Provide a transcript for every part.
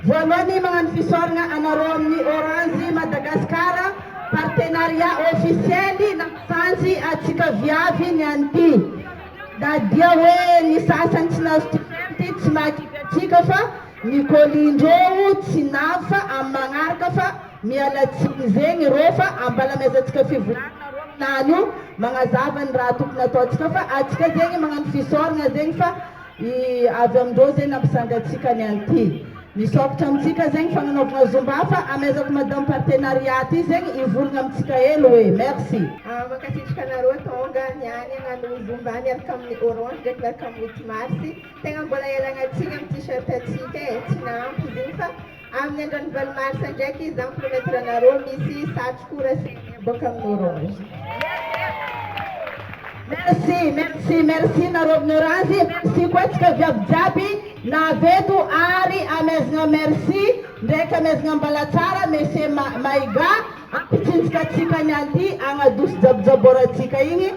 Voalohany magnano fisaorana anareo amin'ny Orange Madagasikara, partenariat officiel nampisanjy atsika viavy ny an'ity. Da dia hoe ny sasany tsy nahazo t-shirt tsy mahakivy atsika fa ny colindreo tsy navy fa amin'ny magnaraka fa mialatsiny zegny reo fa ambalamezantsika fivolanana reo aminany io magnazava ny raha tokony ataontsika fa atsika zegny magnano fisaorana zegny fa avy amindreo zegny nampisanjy atsika ny an'ity. Misokatra amitsika zegny fagnanaovana zomba fa amezako madame partenariat ty zegny ivolagna amitsika hely hoe merci. Mankasitraka anareo tonga niany hagnano zomba niaraka amin'ny Orange ndraiky miaraka amin'ny 8 Mars. Tegna mbola ialagna tsiny amin'ny t-shirt atsika tsy nampy zegny fa amin'ny andron'ny valo Mars ndraiky izany kilometra anareo misy satroko rasaigny boaka amin'ny Orange. Merci nareo amin'ny Orange. Merci koa tsika viavy jiaby naveto ary amezana merci ndraiky amezana mbalatsara monsieur Maiga ampitsinjika atsika ny an'ity agnadoso jabojaboratsika igny.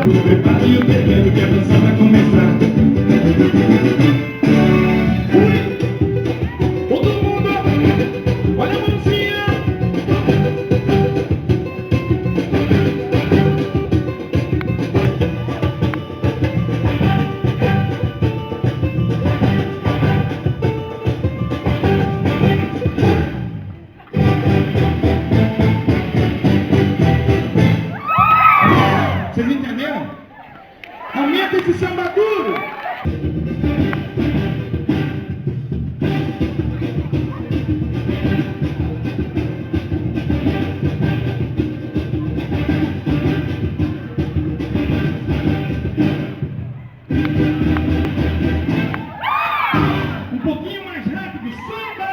Prepare o terreno que a dança vai começar. Todo mundo, olha a mãozinha. Vocês entenderam? Aumenta esse samba duro! Um pouquinho mais rápido, samba!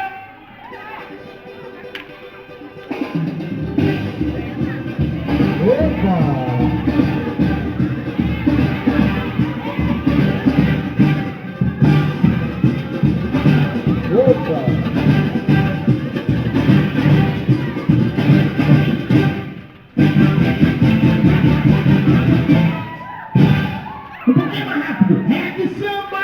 Um pouquinho mais rápido, reggae samba!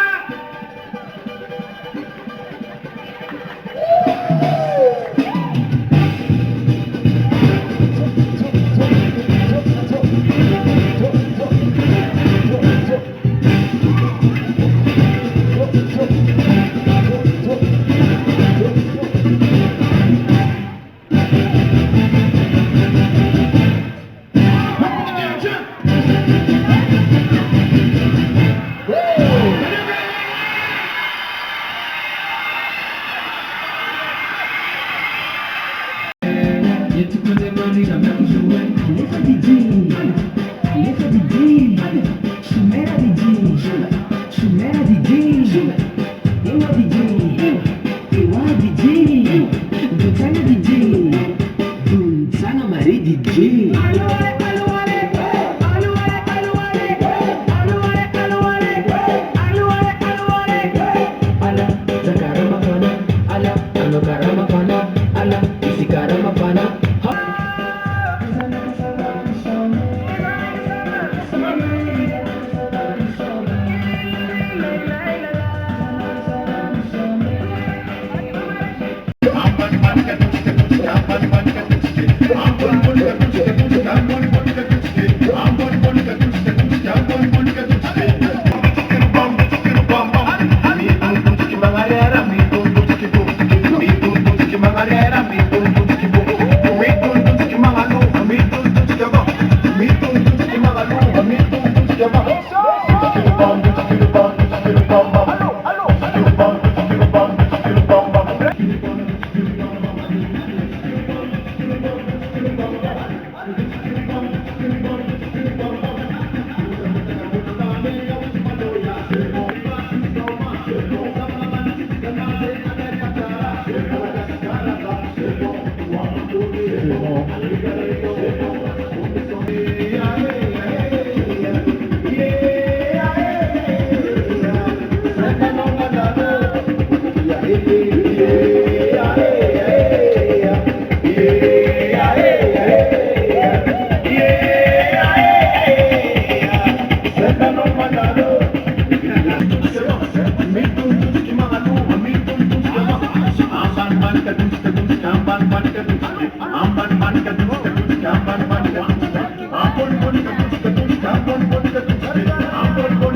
Baba.